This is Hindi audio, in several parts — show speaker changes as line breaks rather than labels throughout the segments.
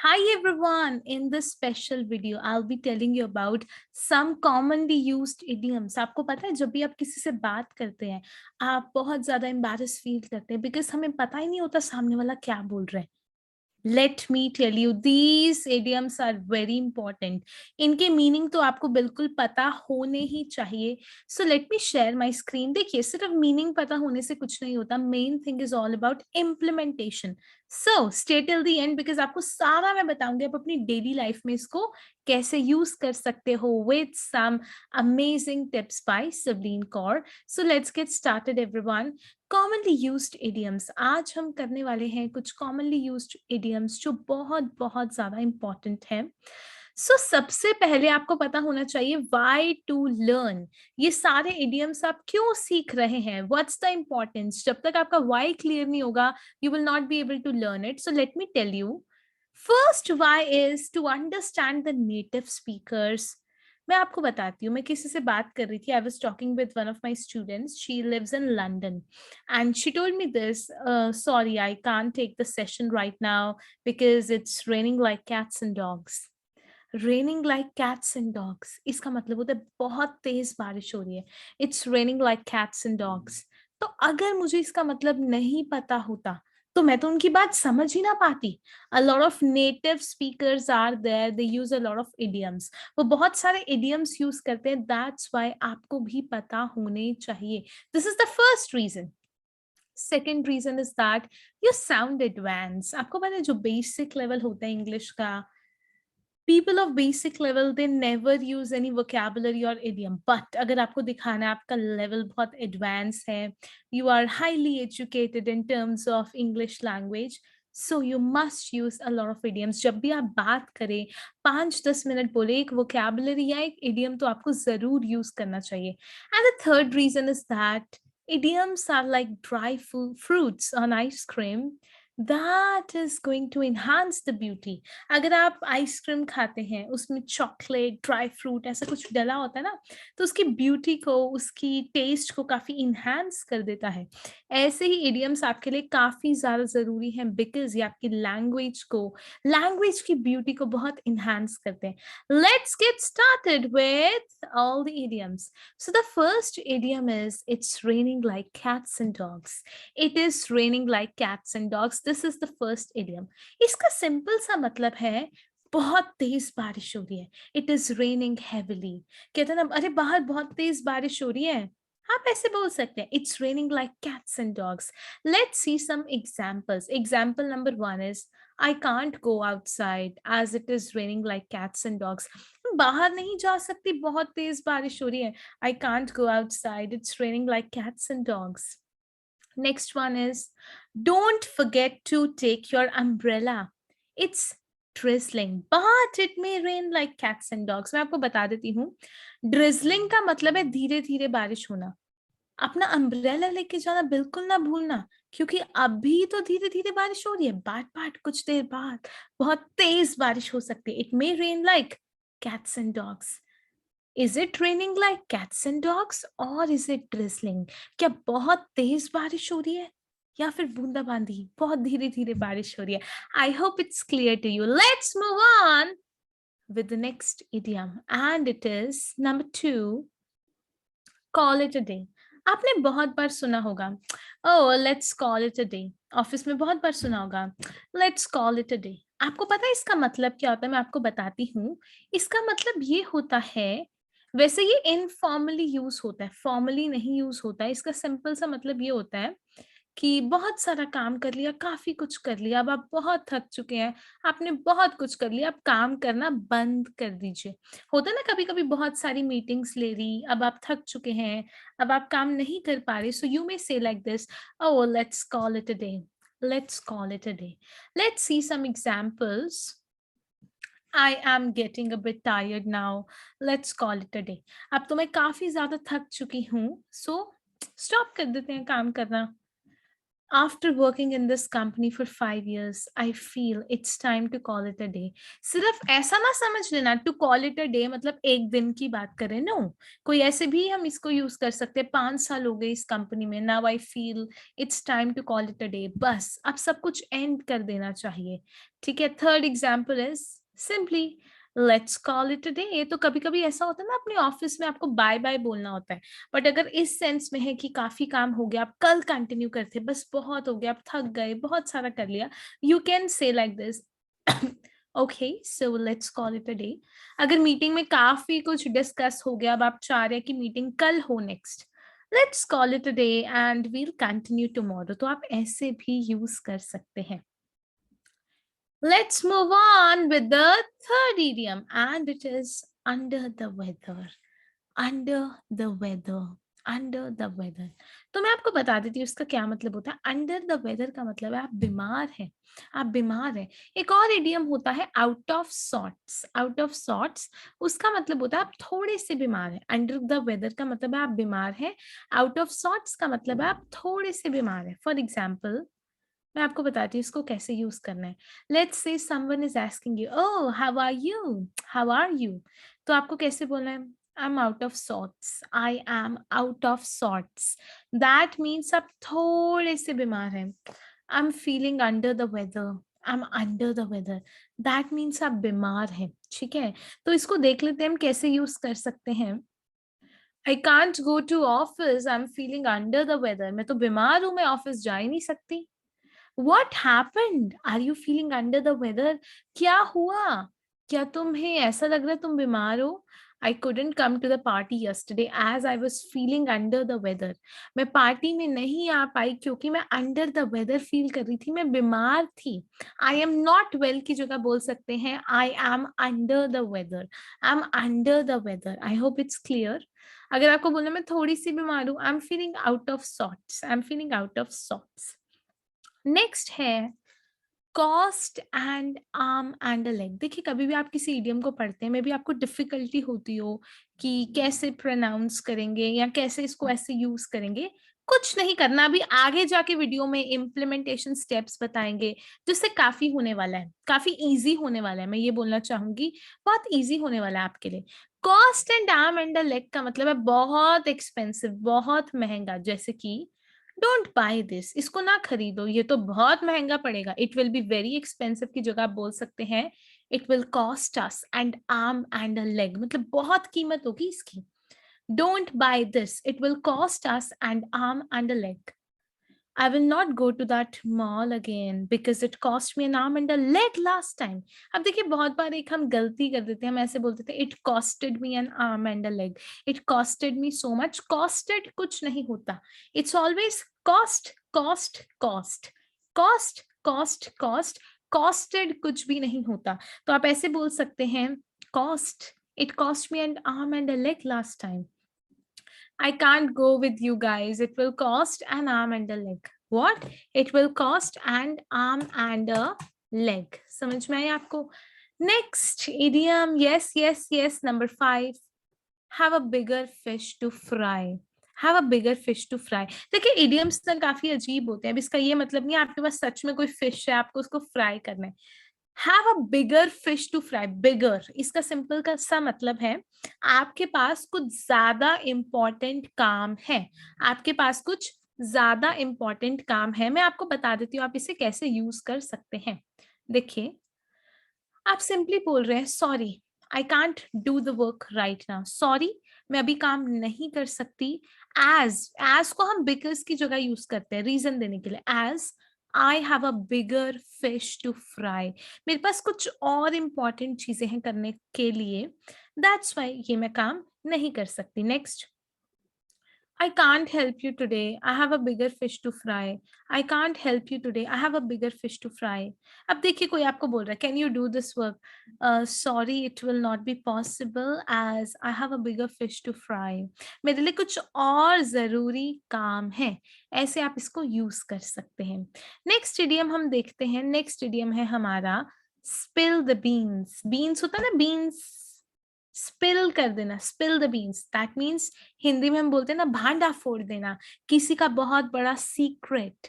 Hi everyone, in this special video I'll be telling you about some commonly used idioms. आपको पता है जब भी आप किसी से बात करते हैं आप बहुत ज्यादा embarrass फील करते हैं बिकॉज हमें पता ही नहीं होता सामने वाला क्या बोल रहा है. Let me tell you these idioms are very important. इनके मीनिंग तो आपको बिल्कुल पता होने ही चाहिए. So let me share my screen. देखिए सिर्फ मीनिंग पता होने से कुछ नहीं होता. Main thing is all about implementation. So stay till the end because आपको सारा मैं बताऊंगी आप अपनी डेली लाइफ में इसको कैसे यूज कर सकते हो with some amazing tips by Sivleen Kaur. So let's get started everyone. Commonly used idioms. आज हम करने वाले हैं कुछ कॉमनली यूज्ड इडियम्स जो बहुत बहुत ज्यादा इंपॉर्टेंट है. सो सबसे पहले आपको पता होना चाहिए व्हाई टू लर्न. ये सारे इडियम्स आप क्यों सीख रहे हैं, व्हाट्स द इम्पोर्टेंस. जब तक आपका व्हाई क्लियर नहीं होगा you will not be able to learn it. So let me tell you. First why is to understand the native speakers. मैं आपको बताती हूँ. मैं किसी से बात कर रही थी. I was talking with one of my students. She lives in London and she told me this, sorry, I can't take the session right now because it's raining like cats and dogs. Raining like cats and dogs इसका मतलब होता है बहुत तेज बारिश हो रही है. It's raining like cats and dogs. तो अगर मुझे इसका मतलब नहीं पता होता तो मैं तो उनकी बात समझ ही ना पाती. A lot of native speakers are there. They use a lot of idioms. वो बहुत सारे idioms use करते हैं. That's why आपको भी पता होने चाहिए. This is the first reason. Second reason is that you sound advance. आपको पता है जो बेसिक लेवल होता है इंग्लिश का, people of basic level they never use any vocabulary और इडियम. बट अगर आपको दिखाना है आपका लेवल बहुत एडवांस है, you are highly educated in terms of English language, so you must use a lot of idioms. जब भी आप बात करें 5-10 मिनट बोले एक वोकैबुलरी या एक इडियम तो आपको जरूर यूज करना चाहिए. And the third reason is that idioms are like dry fruits on ice cream that is going to enhance the beauty. अगर आप आइसक्रीम खाते हैं उसमें चॉकलेट ड्राई फ्रूट ऐसा कुछ डला होता है ना, तो उसकी ब्यूटी को उसकी टेस्ट को काफी इनहांस कर देता है. ऐसे ही इडियम्स आपके लिए काफी ज्यादा जरूरी हैं बिकॉज ये आपकी लैंग्वेज की ब्यूटी को बहुत इनहांस करते हैं. Let's get started with all the idioms. So the first idiom is it's raining like cats and dogs. It is raining like cats and dogs. This is the first idiom. इसका सिंपल सा मतलब है बहुत तेज बारिश हो रही है. It is raining heavily. कहते हैं ना अरे बाहर बहुत तेज बारिश हो रही है, आप ऐसे बोल सकते हैं. It's raining like cats and dogs. Let's see some examples. Example number 1 is I can't go outside as it is raining like cats and dogs. बाहर नहीं जा सकती बहुत तेज बारिश हो रही है. I can't go outside. It's raining like cats and dogs. Next one is don't forget to take your umbrella. It's drizzling but it may rain like cats and dogs. मैं आपको बता देती हूँ. drizzling का मतलब है धीरे धीरे बारिश होना. अपना अम्ब्रेला लेके जाना बिल्कुल ना भूलना क्योंकि अभी तो धीरे धीरे बारिश हो रही है. बाट कुछ देर बाद बहुत तेज बारिश हो सकती है. It may rain like cats and dogs. Is it raining like cats and dogs or is it drizzling? क्या बहुत तेज बारिश हो रही है या फिर बूंदाबांदी बहुत धीरे धीरे बारिश हो रही है? I hope it's clear to you. Let's move on with the next idiom and it is number 2, call it a day. आपने बहुत बार सुना होगा oh let's call it a day. Office में बहुत बार सुना होगा let's call it a day. आपको पता है इसका मतलब क्या होता है? मैं आपको बताती हूँ. इसका मतलब ये होता है, वैसे ये इनफॉर्मली यूज होता है, फॉर्मली नहीं यूज होता है. इसका सिंपल सा मतलब ये होता है कि बहुत सारा काम कर लिया, काफी कुछ कर लिया, अब आप बहुत थक चुके हैं, आपने बहुत कुछ कर लिया, अब काम करना बंद कर दीजिए. होता है ना कभी कभी बहुत सारी मीटिंग्स ले ली, अब आप थक चुके हैं, अब आप काम नहीं कर पा रहे. सो यू मे से like this, oh let's call it a day. Let's call it a day. Let's see some examples. I am getting a bit tired now. Let's call it a day. अब तो मैं काफी ज्यादा थक चुकी हूँ, so stop कर देते हैं काम करना. After working in this company for 5 years, I feel it's time to call it a day. सिर्फ ऐसा ना समझ लेना to call it a day मतलब एक दिन की बात करें, नो. कोई ऐसे भी हम इसको यूज कर सकते हैं, 5 साल हो गए इस कंपनी में, now I feel it's time to call it a day. बस अब सब कुछ एंड कर देना चाहिए. ठीक है. Third example is simply let's call it a day. ये तो कभी कभी ऐसा होता है ना, अपने ऑफिस में आपको बाय बाय बोलना होता है, बट अगर इस सेंस में है कि काफी काम हो गया, आप कल कंटिन्यू करते, बस बहुत हो गया, आप थक गए, बहुत सारा कर लिया, you can say like this okay so let's call it a day. अगर मीटिंग में काफी कुछ डिस्कस हो गया, अब आप चाह रहे हैं कि मीटिंग कल हो next, let's call it a day and we'll continue tomorrow. तो आप ऐसे भी यूज कर सकते हैं. Let's move on with the third idiom, and it is under the weather. Under the weather. Under the weather. तो मैं आपको बता देती हूँ इसका क्या मतलब होता है. Under the weather का मतलब है आप बीमार हैं. आप बीमार हैं. एक और idiom होता है out of sorts. Out of sorts उसका मतलब होता है आप थोड़े से बीमार हैं. Under the weather का मतलब है आप बीमार हैं. Out of sorts का मतलब है आप थोड़े से बीमार हैं. For example, मैं आपको बताती हूँ इसको कैसे यूज करना है. Let's say someone is asking you, oh how are you, how are you. तो आपको कैसे बोलना है? I am out of sorts. I am out of sorts. That means आप थोड़े से बीमार हैं. I am feeling under the weather. I am under the weather. That means आप बीमार हैं. ठीक है. तो इसको देख लेते हैं हम कैसे यूज कर सकते हैं. I can't go to office. I am feeling under the weather. मैं तो बीमार हूं, मैं ऑफिस जा ही नहीं सकती. What happened? Are you feeling under the weather? क्या हुआ? क्या तुम्हें ऐसा लग रहा है तुम बीमार हो? I couldn't come to the party yesterday as I was feeling under the weather. मैं पार्टी में नहीं आ पाई क्योंकि मैं under the weather फील कर रही थी, मैं बीमार थी. I am not well की जगह बोल सकते हैं I am under the weather. I am under the weather. I hope it's clear. अगर आपको बोलना मैं थोड़ी सी बीमार हूँ, I'm feeling out of sorts. I'm feeling out of sorts. Next है cost and arm and a leg. देखिए कभी भी आप किसी इडियम को पढ़ते हैं, मे बी आपको डिफिकल्टी होती हो कि कैसे प्रोनाउंस करेंगे या कैसे इसको ऐसे यूज करेंगे. कुछ नहीं करना, अभी आगे जाके वीडियो में इम्प्लीमेंटेशन स्टेप्स बताएंगे जिससे काफी होने वाला है, काफी इजी होने वाला है. मैं ये बोलना चाहूंगी बहुत इजी होने वाला है आपके लिए. Cost and arm and a leg का मतलब है बहुत एक्सपेंसिव, बहुत महंगा. जैसे कि डोंट बाय दिस, इसको ना खरीदो, ये तो बहुत महंगा पड़ेगा. It will be very expensive की जगह आप बोल सकते हैं it will cost us and arm and a leg, मतलब बहुत कीमत होगी इसकी. Don't by this, it will cost us and arm and a leg. I will not go to that mall again because it cost me an arm and a leg last time. अब देखिए बहुत बार एक हम गलती कर देते हैं, हम ऐसे बोलते थे it costed me an arm and a leg. It costed me so much. Costed कुछ नहीं होता. It's always cost, cost, cost. Cost, cost, cost. Costed कुछ भी नहीं होता. तो आप ऐसे बोल सकते हैं cost. It cost me an arm and a leg last time. I can't go with you guys. It will cost an arm and a leg. What? It will cost an arm and a leg. समझ में आया आपको? Next idiom. Yes, yes, yes. Number 5. Have a bigger fish to fry. Have a bigger fish to fry. देखिए idioms ना काफी अजीब होते हैं. अब इसका ये मतलब नहीं है आपके पास सच में कोई fish है, आपको उसको fry करना है. Have a bigger fish to fry. Bigger इसका सिंपल का सा मतलब है आपके पास कुछ ज्यादा इंपॉर्टेंट काम है. आपके पास कुछ ज्यादा इंपॉर्टेंट काम है. मैं आपको बता देती हूँ आप इसे कैसे यूज कर सकते हैं. देखिए आप सिंपली बोल रहे हैं sorry I can't do the work right now. Sorry मैं अभी काम नहीं कर सकती. एज को हम बिकॉज की जगह यूज करते हैं रीजन देने के लिए. As I have a bigger fish to fry. मेरे पास कुछ और इम्पॉर्टेंट चीजें हैं करने के लिए. दैट्स वाई ये मैं काम नहीं कर सकती. Next I can't help you today. I have a bigger fish to fry. I can't help you today. I have a bigger fish to fry. अब देखिए कोई आपको बोल रहा है can you do this work? Sorry, it will not be possible as I have a bigger fish to fry. मेरे लिए कुछ और जरूरी काम है. ऐसे आप इसको यूज कर सकते हैं. नेक्स्ट इडियम हम देखते हैं. नेक्स्ट इडियम है हमारा spill the beans. Beans होता है ना beans. स्पिल कर देना. Spill the beans that means Hindi में हम बोलते हैं ना भांडा फोड़ देना. किसी का बहुत बड़ा सीक्रेट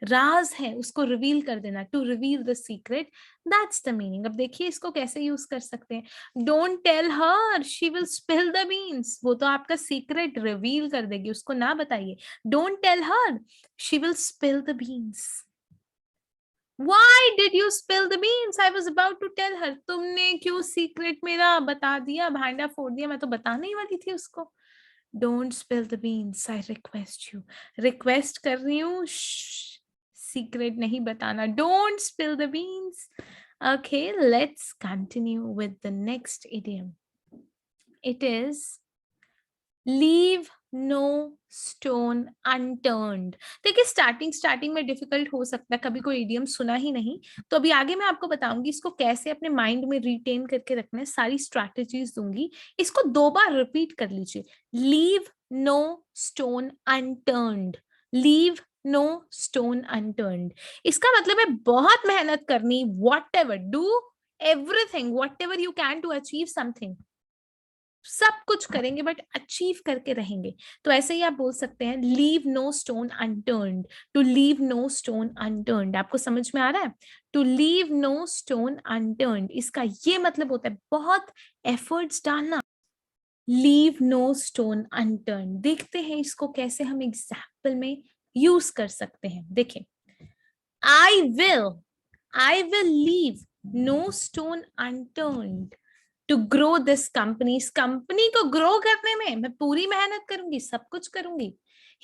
राज है उसको रिवील कर देना, to reveal the secret, that's the meaning. अब देखिए इसको कैसे यूज कर सकते हैं। Don't tell her, she will spill the beans, वो तो आपका सीक्रेट रिवील कर देगी, उसको ना बताइए। Don't tell her, she will spill the beans. Why did you spill the beans? I was about to tell her. तुमने क्यों सीक्रेट मेरा बता दिया, भांडा फोड़ दिया, मैं तो बताने ही वाली थी उसको। Don't spill the beans, I request you. Request कर रही हूँ, सीक्रेट नहीं बताना। Don't spill the beans. Okay, let's continue with the next idiom. It is leave no stone unturned. देखिए स्टार्टिंग में डिफिकल्ट हो सकता है, कभी कोई इडियम सुना ही नहीं, तो अभी आगे मैं आपको बताऊंगी इसको कैसे अपने माइंड में रिटेन करके रखना है, सारी स्ट्रैटेजीज दूंगी। इसको 2 बार रिपीट कर लीजिए, leave no stone unturned, leave no stone unturned. इसका मतलब है बहुत मेहनत करनी, whatever, do everything, whatever you can to achieve something, सब कुछ करेंगे बट अचीव करके रहेंगे। तो ऐसे ही आप बोल सकते हैं leave no stone unturned, to leave no stone unturned. आपको समझ में आ रहा है? To leave no stone unturned, इसका ये मतलब होता है बहुत एफर्ट्स डालना। लीव नो स्टोन अनटर्न्ड, देखते हैं इसको कैसे हम एग्जाम्पल में यूज कर सकते हैं। देखिए, I will leave no stone unturned to grow this company, इस कंपनी को ग्रो करने में मैं पूरी मेहनत करूंगी, सब कुछ करूंगी।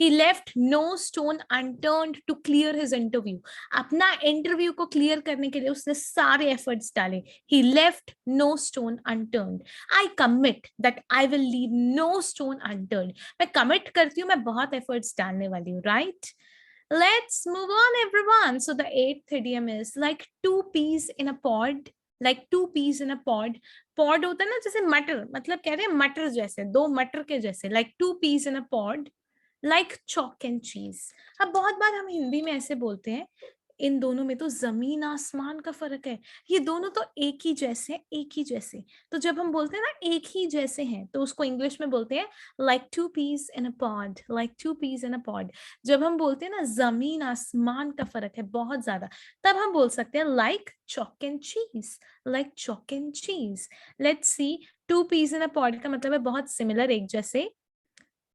He left no stone unturned to clear his interview. अपना इंटरव्यू को क्लियर करने के लिए उसने सारे एफर्ट्स डाले। He left no stone unturned. I commit that I will leave no stone unturned. मैं कमिट करती हूँ, मैं बहुत एफर्ट्स डालने वाली हूँ, right? Let's move on, everyone. So the 8th idiom is like 2 peas in a pod. Like 2 peas in a pod. Pod होता है ना जैसे मटर, मतलब कह रहे हैं मटर जैसे, 2 मटर के जैसे। Like 2 peas in a pod. Like chalk and cheese. अब बहुत बार हम हिंदी में ऐसे बोलते हैं, इन दोनों में तो जमीन आसमान का फर्क है, ये दोनों तो एक ही जैसे, एक ही जैसे। तो जब हम बोलते हैं ना एक ही जैसे हैं, तो उसको इंग्लिश में बोलते हैं like 2 peas in a pod, like 2 peas in a pod। जब हम बोलते हैं ना जमीन आसमान का फर्क है बहुत ज्यादा, तब हम बोल सकते हैं like chalk and cheese, like chalk and cheese। Let's see, 2 peas in a pod का मतलब है बहुत सिमिलर, एक जैसे।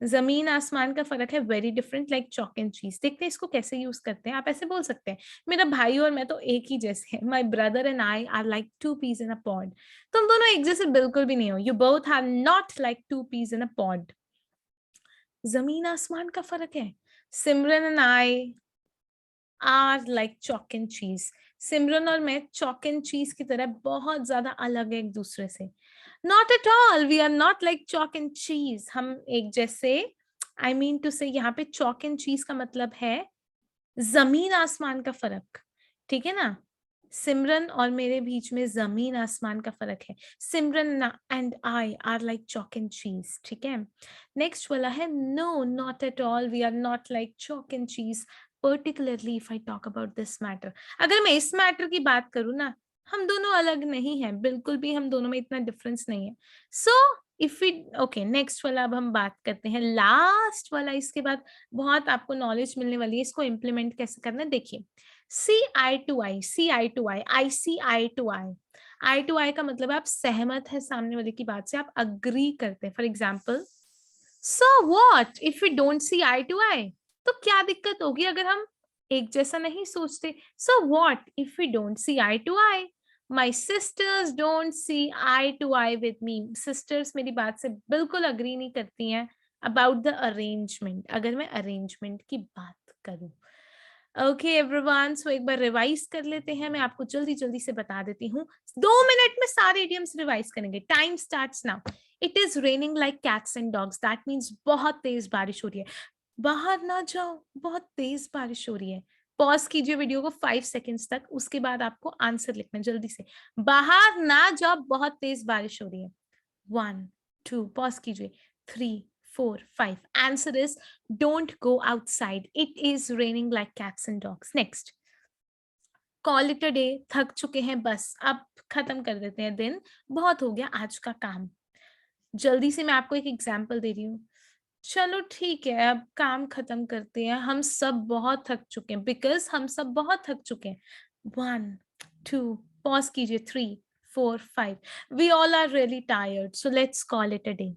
जमीन आसमान का फर्क है very different, like chalk and चीज। देखते हैं इसको कैसे यूज करते हैं। आप ऐसे बोल सकते हैं, मेरा भाई और मैं तो एक ही जैसे हैं, my brother and I are like 2 peas in a pod। तुम दोनों एक जैसे बिल्कुल भी नहीं हो, you both are not like 2 peas in a pod। जमीन आसमान का फर्क है। Simran and I are like chalk and cheese. Simran और मैं चॉक एंड चीज की तरह बहुत ज्यादा अलग है एक दूसरे से। Not at all, we are not like chalk and cheese, हम एक जैसे, आई मीन टू से यहाँ पे चॉक एंड चीज का मतलब है जमीन आसमान का फर्क, ठीक है ना। सिमरन और मेरे बीच में जमीन आसमान का फर्क है। Simran and I are like chalk and cheese, ठीक है। नेक्स्ट वाला है no not at all, we are not like chalk and cheese, particularly if I talk about this matter. अगर मैं इस मैटर की बात करूँ ना, हम दोनों अलग नहीं हैं, बिल्कुल भी हम दोनों में इतना डिफरेंस नहीं है। So if we, okay next वाला अब हम बात करते हैं, लास्ट वाला, इसके बाद बहुत आपको नॉलेज मिलने वाली है। इसको इम्प्लीमेंट कैसे करना है देखिए, see eye to eye, see eye to eye, I see eye to eye. Eye to eye का मतलब है आप सहमत है सामने वाले की बात से, आप अग्री करते हैं। For example, so what if we don't see eye to eye, तो क्या दिक्कत होगी अगर हम एक जैसा नहीं सोचते। So what if we don't see eye to eye, my sisters don't see eye to eye with me. Sisters मेरी बात से बिल्कुल अग्री नहीं करती हैं अबाउट द अरेंजमेंट, अगर मैं अरेंजमेंट की बात करूं। ओके एवरीवन, सो एक बार रिवाइज कर लेते हैं, मैं आपको जल्दी जल्दी से बता देती हूँ। 2 मिनट में सारे इडियम्स रिवाइज करेंगे। Time starts now. It is raining like cats and dogs, that means बहुत तेज बारिश हो रही है। बाहर ना जाओ, बहुत तेज बारिश हो रही है। पॉज कीजिए वीडियो को 5 सेकेंड्स तक, उसके बाद आपको आंसर लिखना है जल्दी से। बाहर ना जाओ, बहुत तेज बारिश हो रही है। 1 2, पॉज कीजिए, 3 4 5। Answer is don't go outside. It is raining like cats and dogs. Next, call it a day. थक चुके हैं, बस अब खत्म कर देते हैं दिन, बहुत हो गया आज का काम। जल्दी से मैं आपको एक एग्जाम्पल दे रही हूँ। चलो ठीक है, अब काम खत्म करते हैं। हम सब बहुत थक चुके हैं, बिकॉज हम सब बहुत थक चुके हैं। 1 2 पॉज कीजिए, 3 4 5 we all are really tired, so let's call it a day.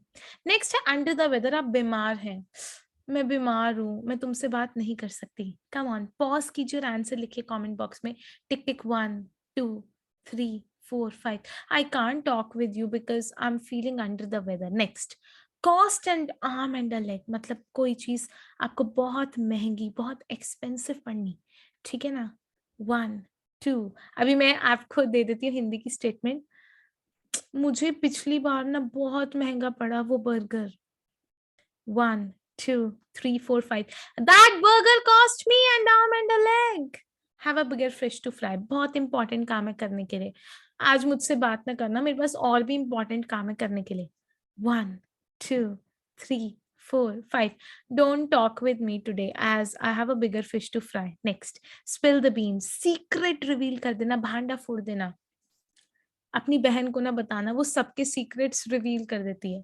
Next है अंडर द वेदर। आप बीमार हैं, मैं बीमार हूँ, मैं तुमसे बात नहीं कर सकती। कम ऑन, पॉज कीजिए और आंसर लिखिए कमेंट बॉक्स में। Tick tick 1 2 3 4 5 I can't talk with you because I am feeling under the weather. Next, cost and arm and a leg, मतलब कोई चीज आपको बहुत महंगी, बहुत एक्सपेंसिव पड़नी, ठीक है ना। 1 2, अभी मैं आपको दे देती हूँ हिंदी की स्टेटमेंट। मुझे पिछली बार ना बहुत महंगा पड़ा वो burger. 1 2 3 4 5 that burger cost me an arm and a leg. Have a bigger fish to fry. बहुत इंपॉर्टेंट काम है करने के लिए। आज मुझसे बात ना करना, मेरे पास और भी इंपॉर्टेंट काम है करने के लिए। 1 2 3 4 5 don't talk with me today as I have a bigger fish to fry. Next, spill the beans. Secret reveal कर देना, भांडा फोड़ देना। अपनी बहन को ना बताना, वो सबके सीक्रेट्स रिवील कर देती है।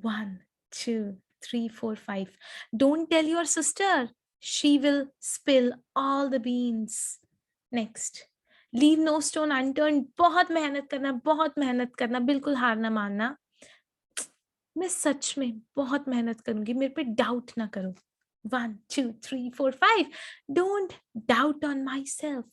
1 2 3 4 5 don't tell your sister, she will spill all the beans. Next, leave no stone unturn. बहुत मेहनत करना, बहुत मेहनत करना, बिल्कुल हार ना मानना। मैं सच में बहुत मेहनत करूंगी, मेरे पे डाउट ना करो। 1 2 3 4 5 don't doubt on my self,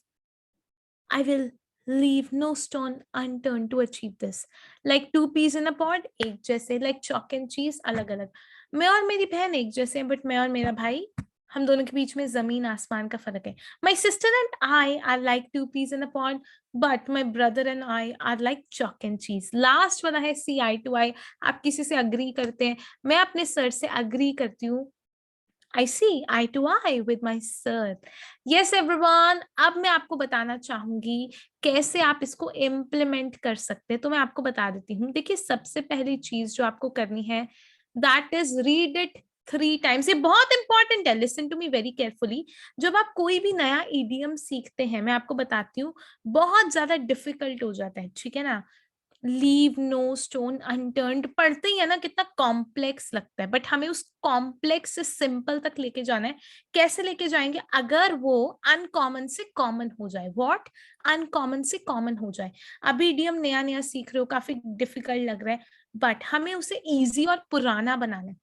I will leave no stone unturned to achieve this. Like two peas in a pod, एक जैसे, like chalk and cheese, अलग अलग। मैं और मेरी बहन एक जैसे हैं, बट मैं और मेरा भाई, हम दोनों के बीच में जमीन आसमान का फर्क है। My sister and I are like two peas in a pod, but my brother and I are like chalk and cheese. Last वाला है see eye to eye। आप किसी से अग्री करते हैं, मैं अपने सर से अग्री करती हूँ। I see eye to eye with my sir. Yes everyone, अब मैं आपको बताना चाहूंगी कैसे आप इसको इम्प्लीमेंट कर सकते हैं। तो मैं आपको बता देती हूँ। देखिए, सबसे पहली चीज जो आपको करनी है, that is read it 3 times। ये बहुत इंपॉर्टेंट है, listen to me very carefully. जब आप कोई भी नया इडियम सीखते हैं, मैं आपको बताती हूँ, बहुत ज्यादा डिफिकल्ट हो जाता है, ठीक है ना। लीव नो स्टोन अनटर्न्ड पढ़ते ही है ना, कितना कॉम्प्लेक्स लगता है, बट हमें उस कॉम्प्लेक्स से सिंपल तक लेके जाना है। कैसे लेके जाएंगे? अगर वो अनकॉमन से कॉमन हो जाए। व्हाट? अनकॉमन से कॉमन हो जाए। अभी इडियम नया नया सीख रहे हो, काफी डिफिकल्ट लग रहा है, बट हमें उसे इजी और पुराना बनाना है।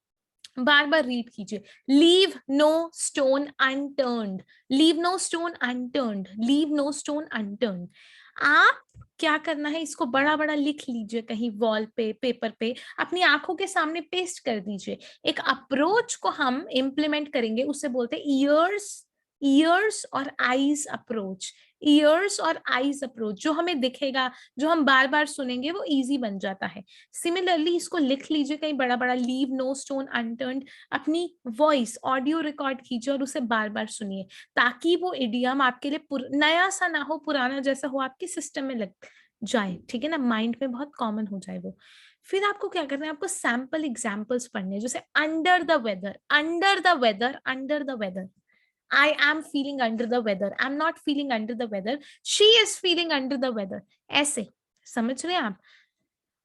बार बार रीड कीजिए, leave no stone unturned, leave no stone unturned, leave no stone unturned. आप क्या करना है, इसको बड़ा बड़ा लिख लीजिए कहीं वॉल पे, पेपर पे, अपनी आंखों के सामने पेस्ट कर दीजिए। एक अप्रोच को हम इम्प्लीमेंट करेंगे, उसे बोलते हैं ईयर्स, ईयर्स और आईज अप्रोच। ईयर्स और आईज अप्रोच, जो हमें दिखेगा, जो हम बार बार सुनेंगे, वो इजी बन जाता है। सिमिलरली इसको लिख लीजिए कहीं बड़ा बड़ा, लीव नो स्टोन अनटर्न्ड। अपनी वॉइस ऑडियो रिकॉर्ड कीजिए और उसे बार बार सुनिए, ताकि वो इडियम आपके लिए नया सा ना हो, पुराना जैसा हो, आपके सिस्टम में लग जाए, ठीक है ना, माइंड में बहुत कॉमन हो जाए वो। फिर आपको क्या करना है, आपको सैंपल एग्जांपल्स पढ़ने हैं, जैसे under the weather, under the weather, under the weather. I am feeling under the weather, I'm not feeling under the weather, she is feeling under the weather। ऐसे समझ रहे हैं आप?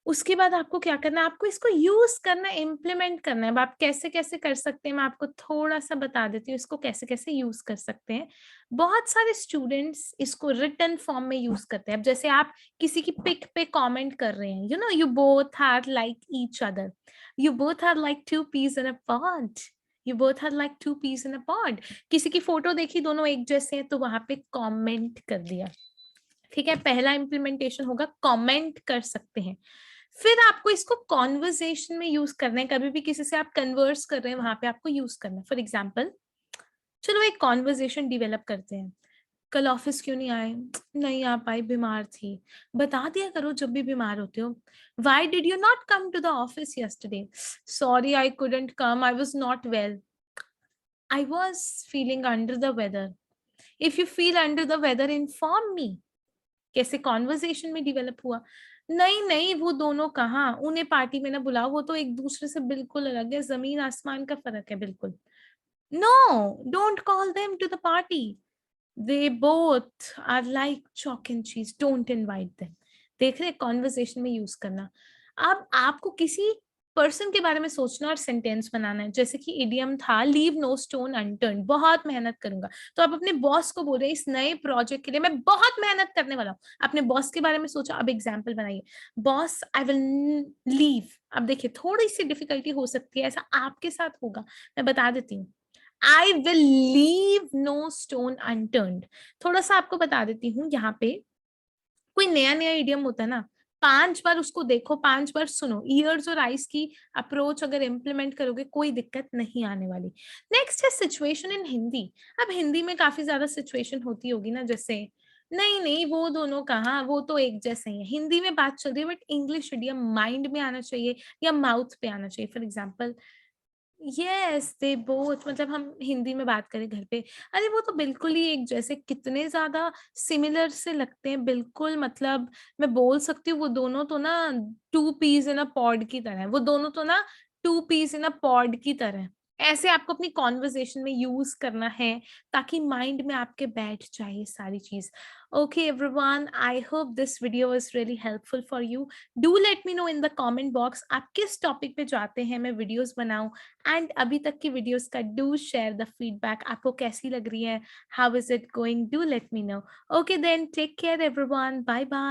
उसके बाद आपको क्या करना है, आपको इसको यूज करना है, इम्प्लीमेंट करना है। अब आप कैसे कैसे कर सकते हैं, मैं आपको थोड़ा सा बता देती हूँ इसको कैसे कैसे यूज कर सकते हैं। बहुत सारे स्टूडेंट्स इसको रिटन फॉर्म में यूज करते हैं। अब जैसे आप किसी की पिक पे कमेंट कर रहे हैं, you know, you both are like each other, you both are like two peas in a pod, you both are like two peas in a pod. किसी की फोटो देखी, दोनों एक जैसे हैं, तो वहां पे कमेंट कर दिया, ठीक है। पहला इंप्लीमेंटेशन होगा, कमेंट कर सकते हैं। फिर आपको इसको कॉन्वर्सेशन में यूज करना है, कभी भी किसी से आप कन्वर्स कर रहे हैं, वहां पे आपको यूज करना है। फॉर एग्जाम्पल, चलो एक कॉन्वर्सेशन डेवलप करते हैं। कल ऑफिस क्यों नहीं आए? नहीं आ पाई, बीमार थी। बता दिया करो जब भी बीमार होते हो। Why did you not come to the office yesterday? Sorry I couldn't come, I was not well, I was feeling under the weather. If you feel under the weather, inform me. कैसे कॉन्वर्सेशन में डेवलप हुआ? नहीं नहीं, वो दोनों कहाँ, उन्हें पार्टी में ना बुलाओ, वो तो एक दूसरे से बिल्कुल अलग है, जमीन आसमान का फर्क है बिल्कुल। No, don't call them to the party, they both are like chalk and cheese, don't invite them. देख रहे, कॉन्वर्सेशन में यूज करना। अब आपको किसी पर्सन के बारे में सोचना और सेंटेंस बनाना है। जैसे कि इडियम था लीव नो स्टोन अनटर्न्ड, बहुत मेहनत करूँगा। तो आप अपने बॉस को बोल रहे हैं इस नए प्रोजेक्ट के लिए मैं बहुत मेहनत करने वाला हूँ। अपने बॉस के बारे में सोचा, अब एग्जाम्पल बनाइए। Boss I will leave. अब देखिए थोड़ी-सी डिफिकल्टी हो सकती है, ऐसा आपके साथ होगा, मैं बता देती हूँ। I will leave no stone unturned. थोड़ा-सा आपको बता देती हूँ यहाँ पे कोई नया-नया इडियम होता है ना, 5 बार उसको देखो, 5 बार सुनो, ईयर्स और आइज़ की अप्रोच अगर इम्प्लीमेंट करोगे, कोई दिक्कत नहीं आने वाली। नेक्स्ट है सिचुएशन इन हिंदी। अब हिंदी में काफ़ी ज़्यादा सिचुएशन होती होगी ना, जैसे नहीं, वो दोनों कहाँ, वो तो एक जैसे ही हैं। हिंदी में बात चल रही है बट इंग्लिश इडियम माइंड में आना चाहिए या माउथ पे आना चाहिए। For example yes they both, मतलब हम हिंदी में बात करें घर पे, अरे वो तो बिल्कुल ही एक जैसे, कितने ज़्यादा सिमिलर से लगते हैं बिल्कुल, मतलब मैं बोल सकती हूँ वो दोनों तो ना 2 पीस इन अ पॉड की तरह हैं, वो दोनों तो ना 2 पीस इन अ पॉड की तरह हैं। ऐसे आपको अपनी कन्वर्सेशन में यूज़ करना है ताकि माइंड में आपके बैठ जाए ये सारी चीज़। Okay everyone, I hope this video was really helpful for you. Do let me know in the comment box आप किस टॉपिक पे चाहते हैं मैं वीडियोज़ बनाऊँ। एंड अभी तक की वीडियोस का डू शेयर द फीडबैक, आपको कैसी लग रही है, how is it going, do let me know. Okay then take care everyone, bye bye.